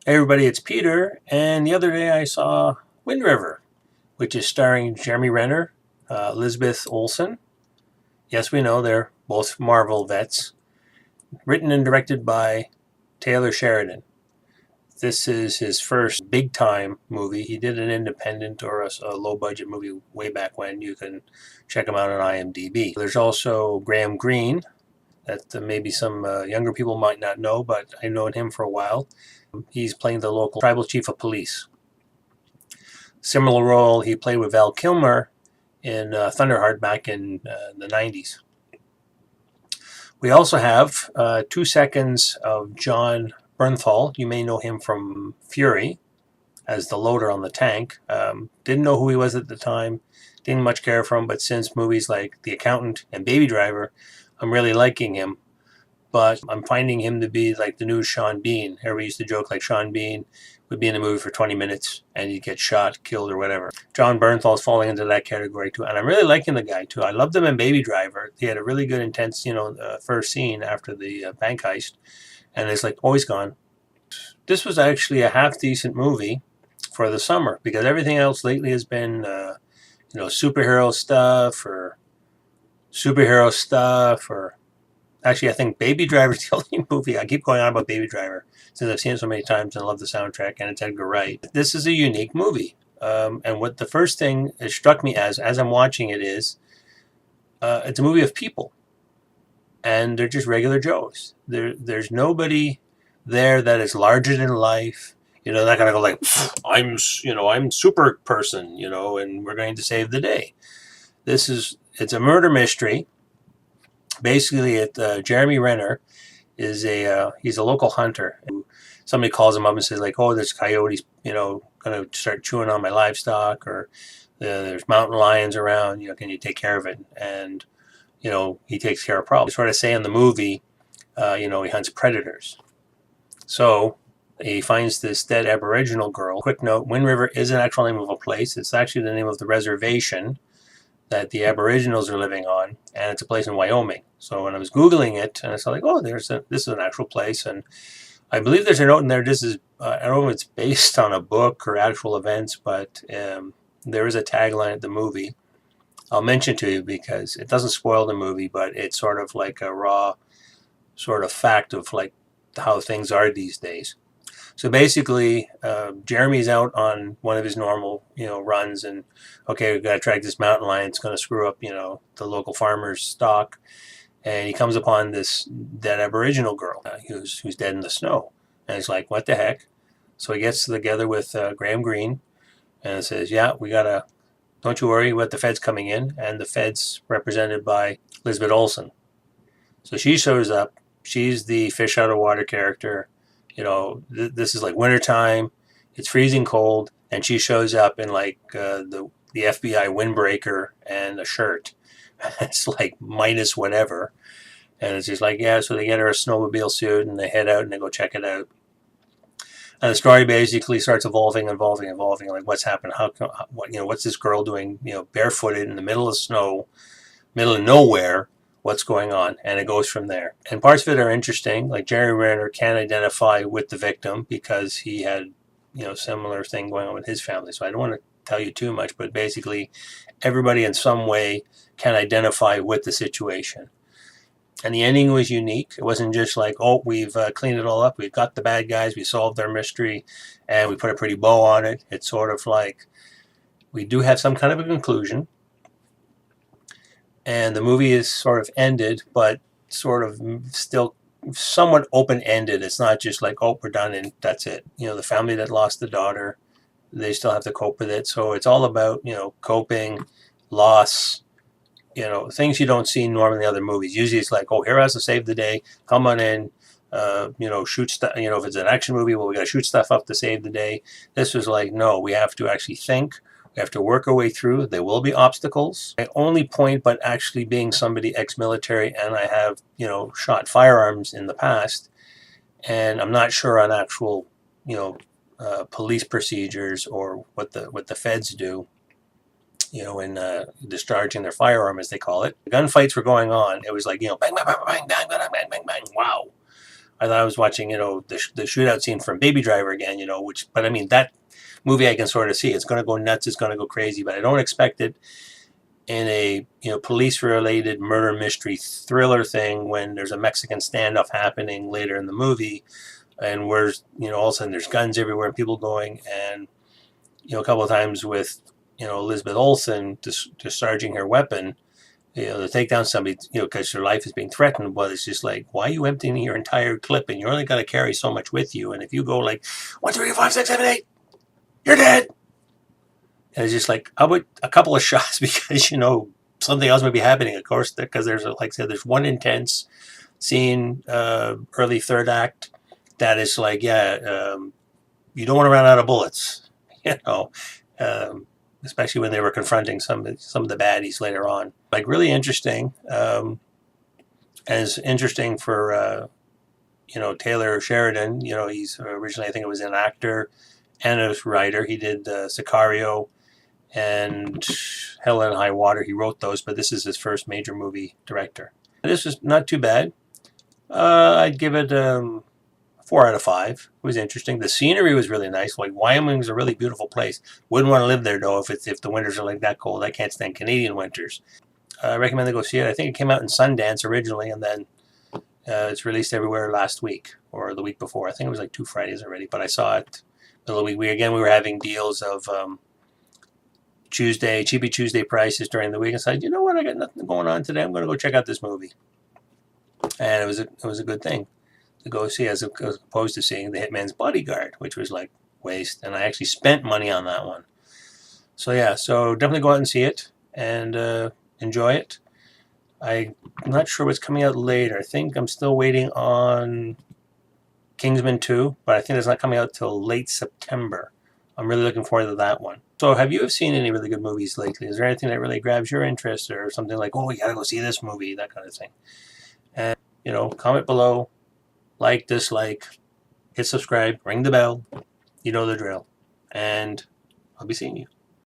Hey everybody, it's Peter, and the other day I saw Wind River, which is starring Jeremy Renner, Elizabeth Olsen. Yes, we know they're both Marvel vets. Written and directed by Taylor Sheridan. This is his first big-time movie. He did an independent or a low-budget movie way back when. You can check him out on IMDb. There's also Graham Greene, that maybe some younger people might not know, but I've known him for a while. He's playing the local tribal chief of police. Similar role he played with Val Kilmer in Thunderheart back in the 90s. We also have 2 seconds of John Bernthal. You may know him from Fury as the loader on the tank. Didn't know who he was at the time, didn't much care for him, but since movies like The Accountant and Baby Driver, I'm really liking him. But I'm finding him to be like the new Sean Bean. Everybody used to joke like Sean Bean would be in a movie for 20 minutes and he'd get shot, killed, or whatever. John Bernthal's falling into that category too. And I'm really liking the guy too. I loved him in Baby Driver. He had a really good, intense, first scene after the bank heist. And it's like, oh, he's gone. This was actually a half-decent movie for the summer because everything else lately has been, superhero stuff, or actually, I think Baby Driver is the only movie. I keep going on about Baby Driver since I've seen it so many times and I love the soundtrack, and it's Edgar Wright. This is a unique movie. And what the first thing it struck me as I'm watching it is, it's a movie of people. And they're just regular Joes. There's nobody there that is larger than life. They're not going to go like, I'm super person, and we're going to save the day. It's a murder mystery. Basically, Jeremy Renner is he's a local hunter. Somebody calls him up and says like, oh, there's coyotes, going to start chewing on my livestock, or there's mountain lions around, can you take care of it? And, he takes care of problems. Sort of say in the movie, he hunts predators. So he finds this dead Aboriginal girl. Quick note, Wind River is an actual name of a place. It's actually the name of the reservation that the Aboriginals are living on, and it's a place in Wyoming. So when I was Googling it, and I saw like, oh, this is an actual place, and I believe there's a note in there. This is, I don't know if it's based on a book or actual events, but there is a tagline at the movie. I'll mention to you because it doesn't spoil the movie, but it's sort of like a raw sort of fact of like how things are these days. So basically, Jeremy's out on one of his normal, runs, and okay, we've got to track this mountain lion. It's going to screw up, the local farmer's stock, and he comes upon this dead Aboriginal girl who's dead in the snow, and he's like, "What the heck?" So he gets together with Graham Greene, and says, "Yeah, we gotta. Don't you worry, we got the feds coming in," and the feds represented by Elizabeth Olsen. So she shows up. She's the fish out of water character. This is like wintertime, it's freezing cold, and she shows up in like the FBI windbreaker and a shirt. It's like minus whatever. And it's just like, yeah, so they get her a snowmobile suit and they head out and they go check it out. And the story basically starts evolving, like what's happened, what's this girl doing, barefooted in the middle of snow, middle of nowhere, what's going on, and it goes from there. And parts of it are interesting, like Jeremy Renner can identify with the victim because he had, similar thing going on with his family. So I don't want to tell you too much, but basically everybody in some way can identify with the situation. And the ending was unique. It wasn't just like, oh, we've cleaned it all up, we've got the bad guys, we solved their mystery, and we put a pretty bow on it. It's sort of like we do have some kind of a conclusion. And the movie is sort of ended, but sort of still somewhat open-ended. It's not just like, oh, we're done and that's it. The family that lost the daughter, they still have to cope with it. So it's all about, coping, loss, things you don't see normally in other movies. Usually it's like, oh, here has to save the day, come on in, shoot stuff. If it's an action movie, well, we got to shoot stuff up to save the day. This was like, no, we have to actually think. We have to work our way through. There will be obstacles. My only point, but actually being somebody ex-military, and I have, shot firearms in the past, and I'm not sure on actual, police procedures or what the feds do, in discharging their firearm, as they call it. The gunfights were going on. It was like, bang, bang, bang, bang, bang, bang, bang, bang, bang, wow. I thought I was watching, the shootout scene from Baby Driver again, but I mean, that movie I can sort of see. It's going to go nuts. It's going to go crazy, but I don't expect it in a, police-related murder mystery thriller thing when there's a Mexican standoff happening later in the movie, and where, all of a sudden there's guns everywhere and people going, and, a couple of times with, Elizabeth Olsen discharging her weapon, to take down somebody, because your life is being threatened. But it's just like, why are you emptying your entire clip? And you're only going to carry so much with you. And if you go like 1, 2, 3, 4, 5, 6, 7, 8, you're dead. And it's just like, how about a couple of shots because something else might be happening. Of course, because there's like I said, there's one intense scene, early third act, that is like, you don't want to run out of bullets, especially when they were confronting some of the baddies later on. Like, really interesting. And it's interesting for Taylor Sheridan. He's originally, I think it was an actor and a writer. He did Sicario and Hell and High Water. He wrote those, but this is his first major movie director. This was not too bad. I'd give it 4 out of 5. It was interesting. The scenery was really nice. Like, Wyoming's a really beautiful place. Wouldn't want to live there though if the winters are like that cold. I can't stand Canadian winters. I recommend they go see it. I think it came out in Sundance originally, and then it's released everywhere last week or the week before. I think it was like 2 Fridays already, but I saw it the other week. We were having deals of cheapy Tuesday prices during the week. I said, you know what, I got nothing going on today. I'm going to go check out this movie, and it was a good thing to go see as opposed to seeing The Hitman's Bodyguard, which was like waste. And I actually spent money on that one. So yeah, so definitely go out and see it and enjoy it. I'm not sure what's coming out later. I think I'm still waiting on Kingsman 2, but I think it's not coming out till late September. I'm really looking forward to that one. So have you seen any really good movies lately? Is there anything that really grabs your interest, or something like, oh, you gotta go see this movie, that kind of thing? And, comment below, like, dislike, hit subscribe, ring the bell. You know the drill. And I'll be seeing you.